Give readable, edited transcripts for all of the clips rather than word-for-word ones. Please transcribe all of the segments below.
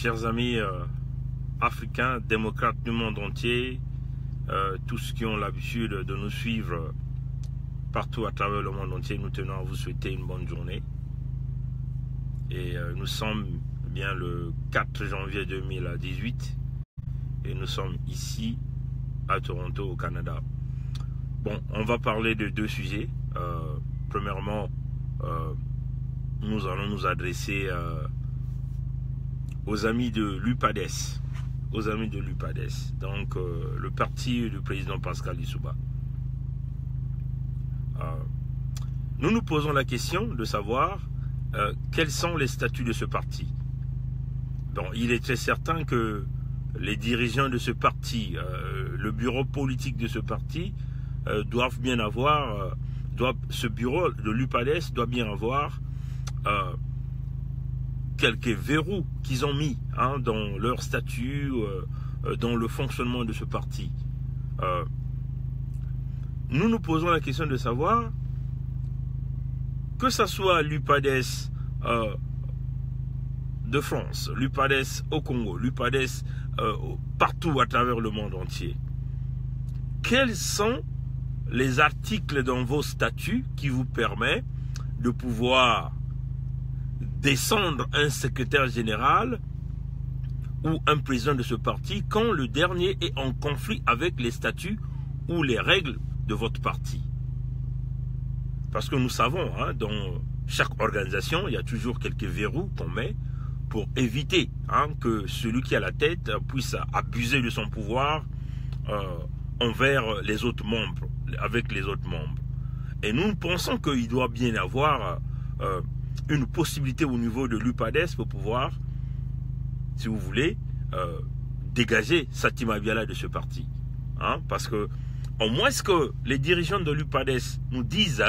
chers amis africains, démocrates du monde entier, tous qui ont l'habitude de nous suivre partout à travers le monde entier, nous tenons à vous souhaiter une bonne journée. Et nous sommes bien le 4 janvier 2018 et nous sommes ici à Toronto au Canada. Bon, on va parler de deux sujets. Premièrement, nous allons nous adresser aux amis de l'UPADES, donc le parti du président Pascal Lissouba. Nous nous posons la question de savoir quels sont les statuts de ce parti. Bon, il est très certain que les dirigeants de ce parti, le bureau politique de ce parti, doivent bien avoir, ce bureau de l'UPADES doit bien avoir quelques verrous qu'ils ont mis dans leur statut, dans le fonctionnement de ce parti. Nous nous posons la question de savoir que ce soit l'UPADES de France, l'UPADES au Congo, l'UPADES partout à travers le monde entier. Quels sont les articles dans vos statuts qui vous permettent de pouvoir descendre un secrétaire général ou un président de ce parti quand le dernier est en conflit avec les statuts ou les règles de votre parti? Parce que nous savons, dans chaque organisation, il y a toujours quelques verrous qu'on met pour éviter que celui qui a la tête puisse abuser de son pouvoir envers les autres membres, avec les autres membres. Et nous pensons qu'il doit bien y avoir une possibilité au niveau de l'UPADES pour pouvoir, si vous voulez, dégager Satima Biala de ce parti. Parce que, au moins que les dirigeants de l'UPADES nous disent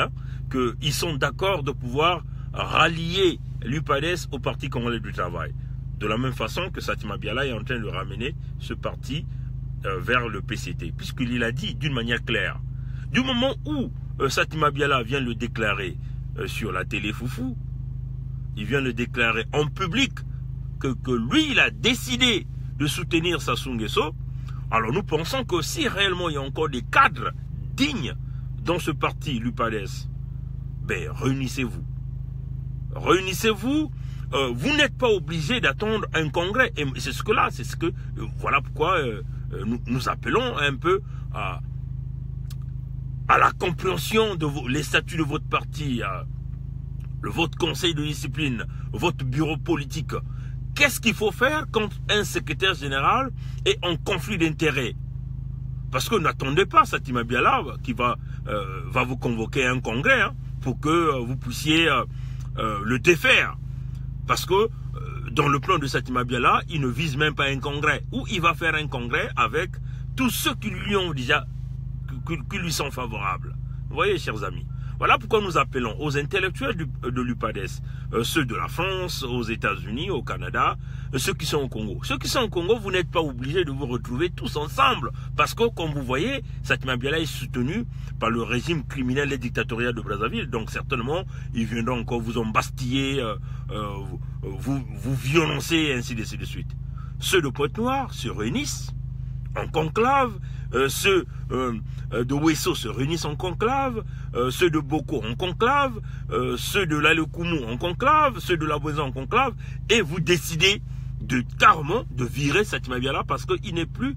qu'ils sont d'accord de pouvoir rallier l'UPADES au Parti congolais du travail. De la même façon que Satima Biala est en train de ramener ce parti vers le PCT, puisqu'il a dit d'une manière claire. Du moment où Satima Biala vient le déclarer sur la télé Foufou, il vient le déclarer en public que lui, il a décidé de soutenir Sassou Nguesso. Alors nous pensons que si réellement il y a encore des cadres dignes dans ce parti, l'UPADES, ben réunissez-vous. Réunissez-vous. Vous n'êtes pas obligé d'attendre un congrès. Et c'est ce que là, voilà pourquoi nous appelons un peu à la compréhension de les statuts de votre parti, votre conseil de discipline, votre bureau politique. Qu'est-ce qu'il faut faire quand un secrétaire général est en conflit d'intérêts? Parce que n'attendez pas Satima Biala qui va vous convoquer à un congrès pour que vous puissiez le défaire. Parce que dans le plan de Satima Biala, il ne vise même pas un congrès. Ou il va faire un congrès avec tous ceux qui lui ont déjà, qui lui sont favorables. Vous voyez, chers amis. Voilà pourquoi nous appelons aux intellectuels de l'UPADES, ceux de la France, aux États-Unis, au Canada, ceux qui sont au Congo. Ceux qui sont au Congo, vous n'êtes pas obligés de vous retrouver tous ensemble. Parce que, comme vous voyez, Satima Biala est soutenu par le régime criminel et dictatorial de Brazzaville. Donc, certainement, ils viendront encore vous embastiller, vous violencer, et ainsi de suite. Ceux de Pointe-Noire se réunissent en conclave, ceux de Ouesso se réunissent en conclave, ceux de Boko en conclave, ceux de l'Alekoumou en conclave, ceux de la Boisa en conclave, et vous décidez carrément de virer Satima Biala parce qu'il n'est plus,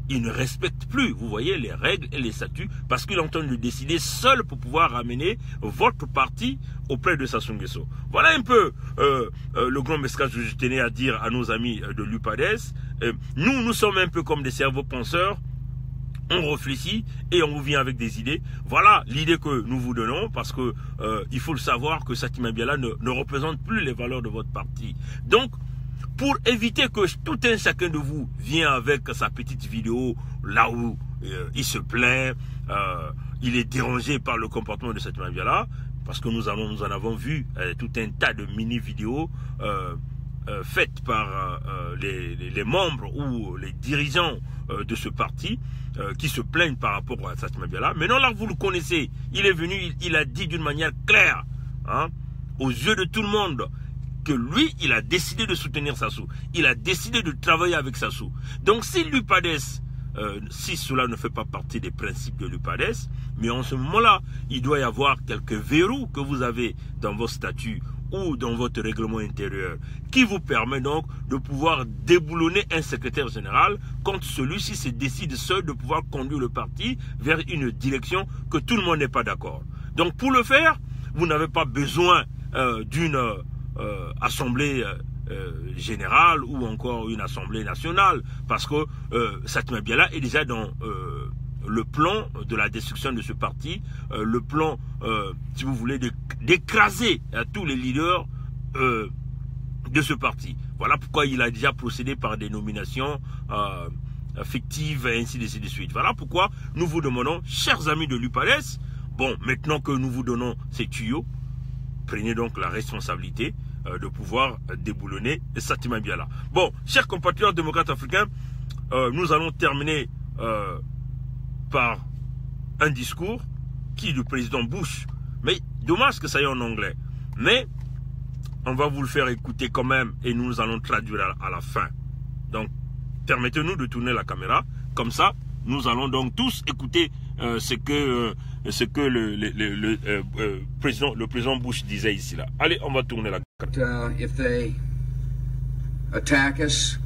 il ne respecte plus, vous voyez, les règles et les statuts, parce qu'il est en train de décider seul pour pouvoir ramener votre parti auprès de Sassou Nguesso. Voilà un peu le grand message que je tenais à dire à nos amis de l'UPADES. Nous sommes un peu comme des cerveaux penseurs. On réfléchit et on vous vient avec des idées. Voilà l'idée que nous vous donnons, parce que il faut le savoir que Satima Biala ne représente plus les valeurs de votre parti. Donc, pour éviter que tout un chacun de vous vienne avec sa petite vidéo là où il se plaint, il est dérangé par le comportement de Satima Biala, parce que nous en avons vu tout un tas de mini-vidéos faites par les membres ou les dirigeants de ce parti qui se plaignent par rapport à Satima Biala. Maintenant là, vous le connaissez, il est venu, il a dit d'une manière claire, aux yeux de tout le monde, que lui, il a décidé de soutenir Sassou. Il a décidé de travailler avec Sassou. Donc si l'UPADES, si cela ne fait pas partie des principes de l'UPADES, mais en ce moment-là, il doit y avoir quelques verrous que vous avez dans vos statuts ou dans votre règlement intérieur, qui vous permet donc de pouvoir déboulonner un secrétaire général quand celui-ci se décide seul de pouvoir conduire le parti vers une direction que tout le monde n'est pas d'accord. Donc pour le faire, vous n'avez pas besoin d'une assemblée générale ou encore une assemblée nationale, parce que Satima Biala est déjà dans le plan de la destruction de ce parti, le plan, si vous voulez, d'écraser tous les leaders de ce parti. Voilà pourquoi il a déjà procédé par des nominations fictives et ainsi de suite. Voilà pourquoi nous vous demandons, chers amis de l'UPADES, bon, maintenant que nous vous donnons ces tuyaux, prenez donc la responsabilité de pouvoir déboulonner Satima Biala. Bon, chers compatriotes démocrates africains, nous allons terminer par un discours qui est du président Bush. Mais dommage que ça aille en anglais. Mais on va vous le faire écouter quand même et nous allons traduire à la fin. Donc, permettez-nous de tourner la caméra. Comme ça, nous allons donc tous écouter ce que le président Bush disait ici là. Allez, on va tourner la caméra. If they attack us,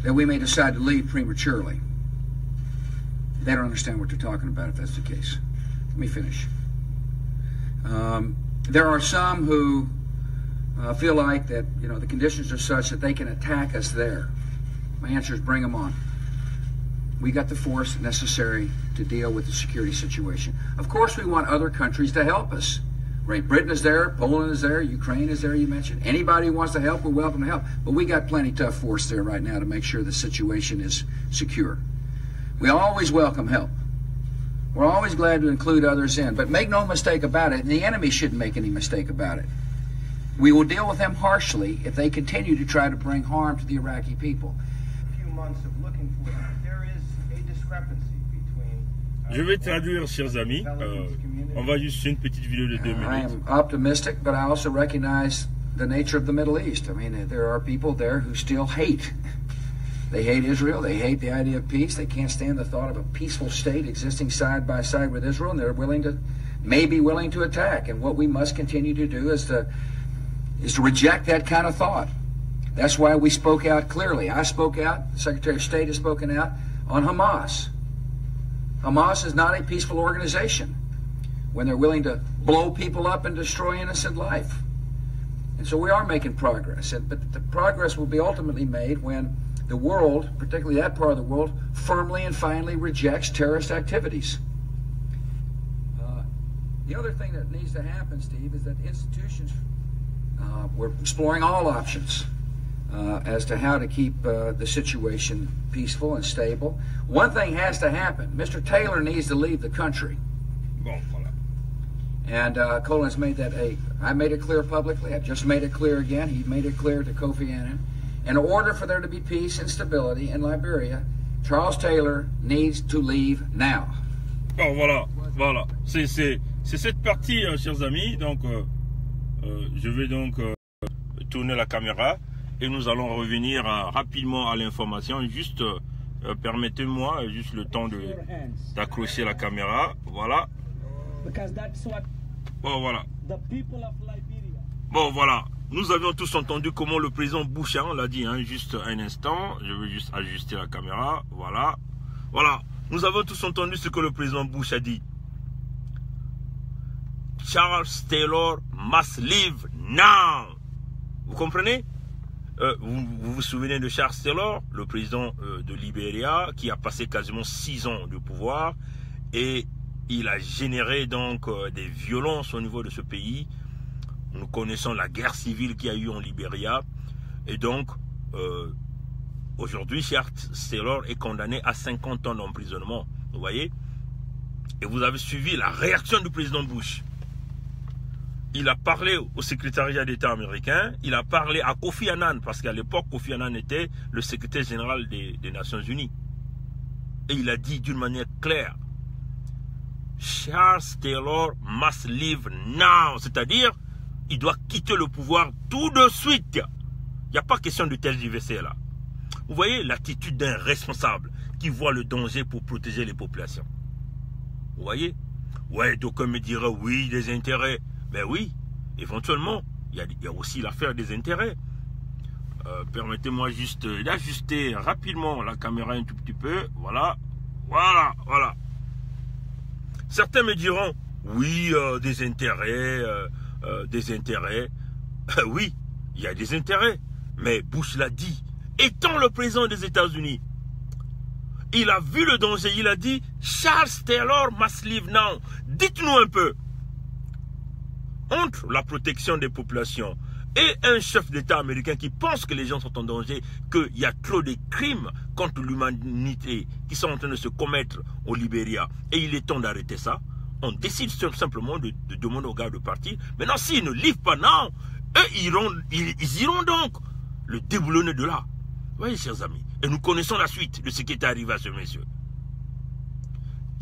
then we may decide to leave prematurely. They don't understand what they're talking about if that's the case. Let me finish. There are some who feel like that, you know, the conditions are such that they can attack us there. My answer is bring them on. We got the force necessary to deal with the security situation. Of course, we want other countries to help us. Great Britain is there, Poland is there, Ukraine is there, you mentioned. Anybody who wants to help, we're welcome to help. But we got plenty tough force there right now to make sure the situation is secure. We always welcome help. We're always glad to include others in. But make no mistake about it, and the enemy shouldn't make any mistake about it. We will deal with them harshly if they continue to try to bring harm to the Iraqi people. A few months of looking for that, there is a discrepancy between. Je vais traduire, chers amis. On va juste une petite vidéo de 2 minutes. I am optimistic, but I also recognize the nature of the Middle East. I mean, there are people there who still hate. They hate Israel. They hate the idea of peace. They can't stand the thought of a peaceful state existing side by side with Israel, and they're may be willing to attack. And what we must continue to do is to reject that kind of thought. That's why we spoke out clearly. I spoke out. The Secretary of State has spoken out on Hamas. Hamas is not a peaceful organization when they're willing to blow people up and destroy innocent life. And so we are making progress. But the progress will be ultimately made when the world, particularly that part of the world, firmly and finally rejects terrorist activities. The other thing that needs to happen, Steve, is that institutions, we're exploring all options as to how to keep the situation peaceful and stable. One thing has to happen. Mr. Taylor needs to leave the country. Bon, voilà. And Colin's made that I made it clear publicly. I've just made it clear again. He made it clear to Kofi Annan. In order for there to be peace and stability in Liberia, Charles Taylor needs to leave now. Bon, voilà, voilà. C'est cette partie, chers amis. Donc, je vais donc tourner la caméra et nous allons revenir rapidement à l'information. Juste, permettez-moi juste le temps d'accrocher la caméra. Voilà. Bon, voilà. Bon, voilà. Nous avions tous entendu comment le président Bush, on l'a dit, hein, juste un instant. Je veux juste ajuster la caméra. Voilà. Voilà. Nous avons tous entendu ce que le président Bush a dit. Charles Taylor must leave now. Vous comprenez? Vous vous souvenez de Charles Taylor, le président de Libéria, qui a passé quasiment 6 ans de pouvoir et il a généré donc des violences au niveau de ce pays. Nous connaissons la guerre civile qu'il y a eu en Libéria. Et donc, aujourd'hui, Charles Taylor est condamné à 50 ans d'emprisonnement. Vous voyez? Et vous avez suivi la réaction du président Bush. Il a parlé au secrétariat d'État américain. Il a parlé à Kofi Annan, parce qu'à l'époque, Kofi Annan était le secrétaire général des Nations Unies. Et il a dit d'une manière claire, Charles Taylor must leave now. C'est-à-dire, il doit quitter le pouvoir tout de suite. Il n'y a pas question de tergiverser là. Vous voyez l'attitude d'un responsable qui voit le danger pour protéger les populations. Vous voyez? Ouais, d'aucuns me diraient, oui, des intérêts. Ben oui, éventuellement, il y a aussi l'affaire des intérêts. Permettez-moi juste d'ajuster rapidement la caméra un tout petit peu. Voilà, voilà, voilà. Certains me diront, oui, des intérêts, oui, il y a des intérêts. Mais Bush l'a dit, étant le président des États-Unis, il a vu le danger, il a dit, Charles Taylor must leave now. Dites-nous un peu, entre la protection des populations et un chef d'État américain qui pense que les gens sont en danger, qu'il y a trop de crimes contre l'humanité qui sont en train de se commettre au Libéria, et il est temps d'arrêter ça, on décide simplement de demander aux gars de partir. Maintenant, s'ils ne livrent pas, non, eux, ils iront donc le déboulonner de là. Vous voyez, chers amis, et nous connaissons la suite de ce qui est arrivé à ce monsieur.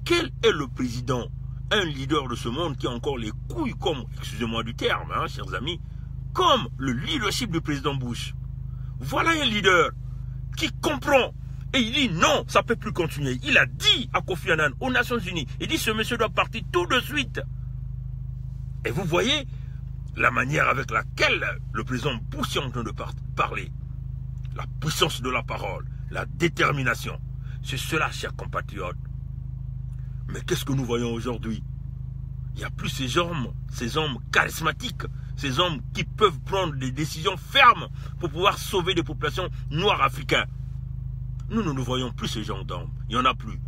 Quel est le président, un leader de ce monde qui a encore les couilles comme, excusez-moi du terme, hein, chers amis, comme le leadership du président Bush? Voilà un leader qui comprend et il dit non, ça ne peut plus continuer. Il a dit à Kofi Annan, aux Nations Unies, il dit ce monsieur doit partir tout de suite. Et vous voyez la manière avec laquelle le président Bush est en train de parler. La puissance de la parole, la détermination. C'est cela, chers compatriotes. Mais qu'est-ce que nous voyons aujourd'hui? Il n'y a plus ces hommes charismatiques, ces hommes qui peuvent prendre des décisions fermes pour pouvoir sauver des populations noires africaines. Nous ne voyons plus ces gens d'hommes. Il n'y en a plus.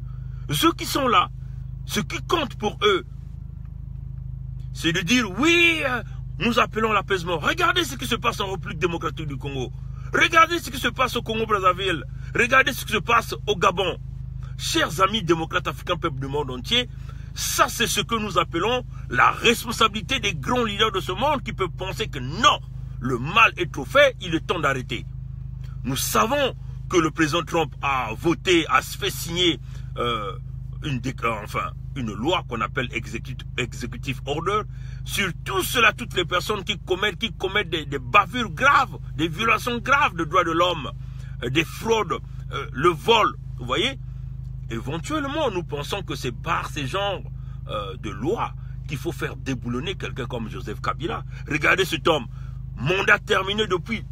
Ceux qui sont là, ce qui compte pour eux, c'est de dire oui, nous appelons l'apaisement. Regardez ce qui se passe en République démocratique du Congo. Regardez ce qui se passe au Congo-Brazzaville. Regardez ce qui se passe au Gabon. Chers amis démocrates africains, peuple du monde entier, ça c'est ce que nous appelons la responsabilité des grands leaders de ce monde qui peuvent penser que non, le mal est trop fait, il est temps d'arrêter. Nous savons que le président Trump a voté, a fait signer une loi qu'on appelle Executive Order sur tout cela, toutes les personnes qui commettent des bavures graves, des violations graves de droits de l'homme, des fraudes, le vol, vous voyez. Éventuellement, nous pensons que c'est par ces genres de lois qu'il faut faire déboulonner quelqu'un comme Joseph Kabila. Regardez cet homme, mandat terminé depuis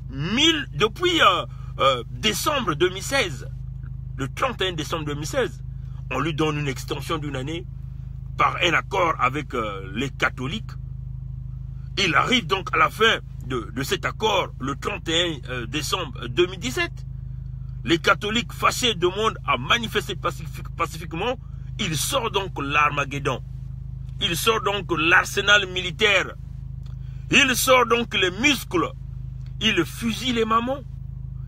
décembre 2016, le 31 décembre 2016. On lui donne une extension d'une année par un accord avec les catholiques. Il arrive donc à la fin de cet accord le 31 décembre 2017. Les catholiques fâchés demandent à manifester pacifiquement. Il sort donc l'Armageddon. Il sort donc l'arsenal militaire. Il sort donc les muscles. Il fusille les mamans,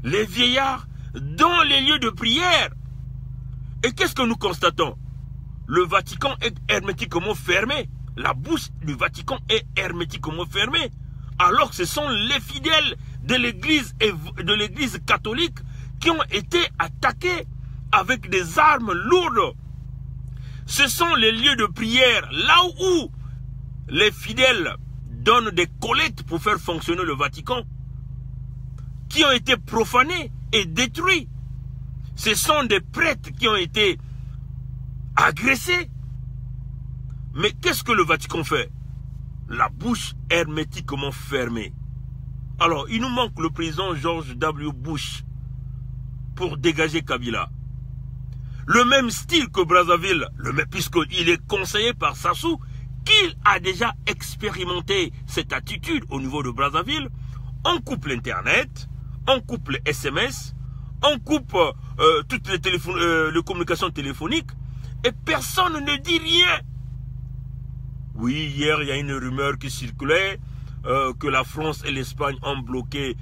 les vieillards, dans les lieux de prière. Et qu'est-ce que nous constatons? Le Vatican est hermétiquement fermé. La bouche du Vatican est hermétiquement fermée. Alors que ce sont les fidèles de l'Église catholique qui ont été attaqués avec des armes lourdes. Ce sont les lieux de prière, là où les fidèles donnent des collectes pour faire fonctionner le Vatican, qui ont été profanés et détruits. Ce sont des prêtres qui ont été agressés. Mais qu'est-ce que le Vatican fait? La bouche hermétiquement fermée. Alors, il nous manque le président George W. Bush pour dégager Kabila. Le même style que Brazzaville, puisqu'il est conseillé par Sassou, qui a déjà expérimenté cette attitude au niveau de Brazzaville. On coupe l'Internet, on coupe les SMS, on coupe toutes les communications téléphoniques, et personne ne dit rien. Oui, hier, il y a une rumeur qui circulait que la France et l'Espagne ont bloqué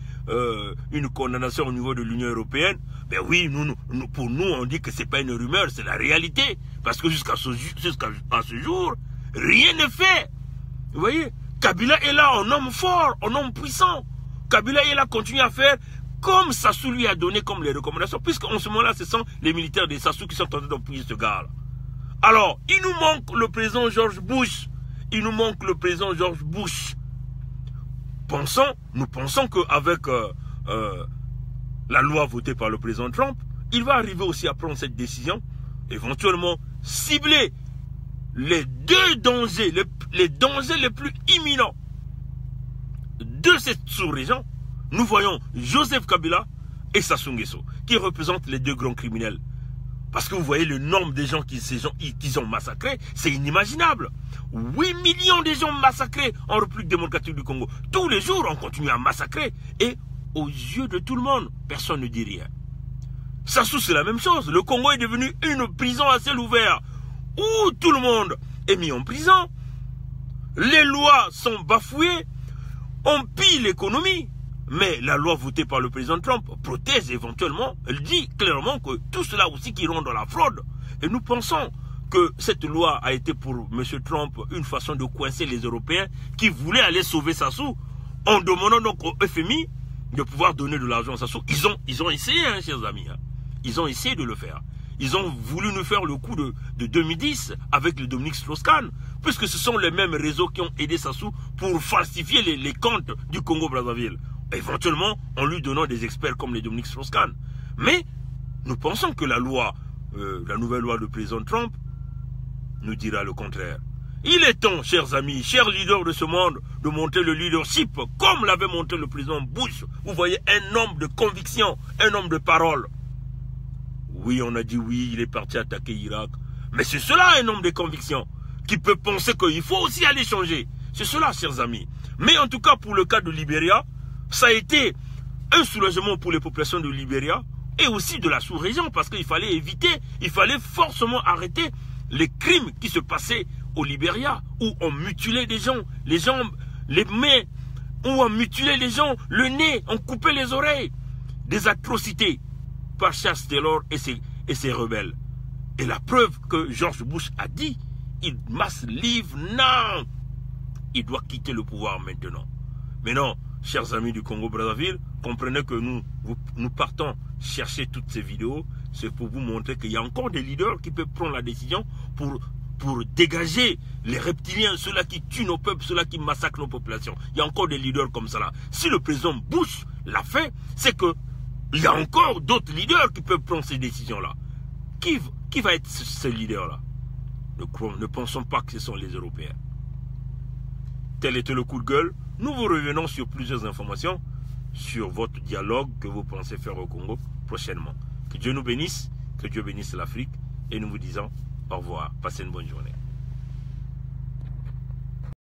une condamnation au niveau de l'Union européenne. Ben oui, pour nous, on dit que ce n'est pas une rumeur, c'est la réalité. Parce que jusqu'à ce jour, rien n'est fait. Vous voyez, Kabila est là, un homme fort, un homme puissant. Kabila est là, continue à faire comme Sassou lui a donné comme les recommandations. Puisqu'en ce moment-là, ce sont les militaires de Sassou qui sont en train d'appuyer ce gars-là. Alors, il nous manque le président George Bush. Il nous manque le président George Bush pensons qu'avec la loi votée par le président Trump, il va arriver aussi à prendre cette décision, éventuellement cibler les deux dangers, les dangers les plus imminents de cette sous-région. Nous voyons Joseph Kabila et Sassou Nguesso, qui représentent les deux grands criminels. Parce que vous voyez le nombre de gens qu'ils ont massacrés, c'est inimaginable. 8 millions de gens massacrés en République démocratique du Congo. Tous les jours, on continue à massacrer. Et aux yeux de tout le monde, personne ne dit rien. Sassou, c'est la même chose. Le Congo est devenu une prison à ciel ouvert, où tout le monde est mis en prison. Les lois sont bafouées. On pille l'économie. Mais la loi votée par le président Trump protège éventuellement, elle dit clairement que tout cela aussi qui rentre dans la fraude. Et nous pensons que cette loi a été pour M. Trump une façon de coincer les Européens qui voulaient aller sauver Sassou en demandant donc au FMI de pouvoir donner de l'argent à Sassou. Ils ont essayé, hein, chers amis. Hein. Ils ont essayé de le faire. Ils ont voulu nous faire le coup de 2010 avec le Dominique Strauss-Kahn, puisque ce sont les mêmes réseaux qui ont aidé Sassou pour falsifier les comptes du Congo-Brazzaville. Éventuellement, en lui donnant des experts comme les Dominique Strauss-Kahn. Mais nous pensons que la loi, la nouvelle loi du président Trump, nous dira le contraire. Il est temps, chers amis, chers leaders de ce monde, de monter le leadership comme l'avait monté le président Bush. Vous voyez, un homme de conviction, un homme de parole. Oui, on a dit oui, il est parti attaquer l'Irak. Mais c'est cela, un homme de conviction, qui peut penser qu'il faut aussi aller changer. C'est cela, chers amis. Mais en tout cas, pour le cas de Libéria, ça a été un soulagement pour les populations de Libéria et aussi de la sous-région, parce qu'il fallait éviter, il fallait forcément arrêter les crimes qui se passaient au Libéria, où on mutilait des gens, les jambes, les mains, où on mutilait les gens, le nez, on coupait les oreilles. Des atrocités par Charles Taylor et ses rebelles. Et la preuve que George Bush a dit, il must leave now. Il doit quitter le pouvoir maintenant. Mais non, chers amis du Congo-Brazzaville, comprenez que nous partons chercher toutes ces vidéos. C'est pour vous montrer qu'il y a encore des leaders qui peuvent prendre la décision pour dégager les reptiliens, ceux-là qui tuent nos peuples, ceux-là qui massacrent nos populations. Il y a encore des leaders comme ça là. Si le président Bush l'a fait, c'est que il y a encore d'autres leaders qui peuvent prendre ces décisions-là. Qui va être ce leader-là? Ne pensons pas que ce sont les Européens. Tel était le coup de gueule. Nous vous revenons sur plusieurs informations sur votre dialogue que vous pensez faire au Congo prochainement. Que Dieu nous bénisse, que Dieu bénisse l'Afrique et nous vous disons au revoir. Passez une bonne journée.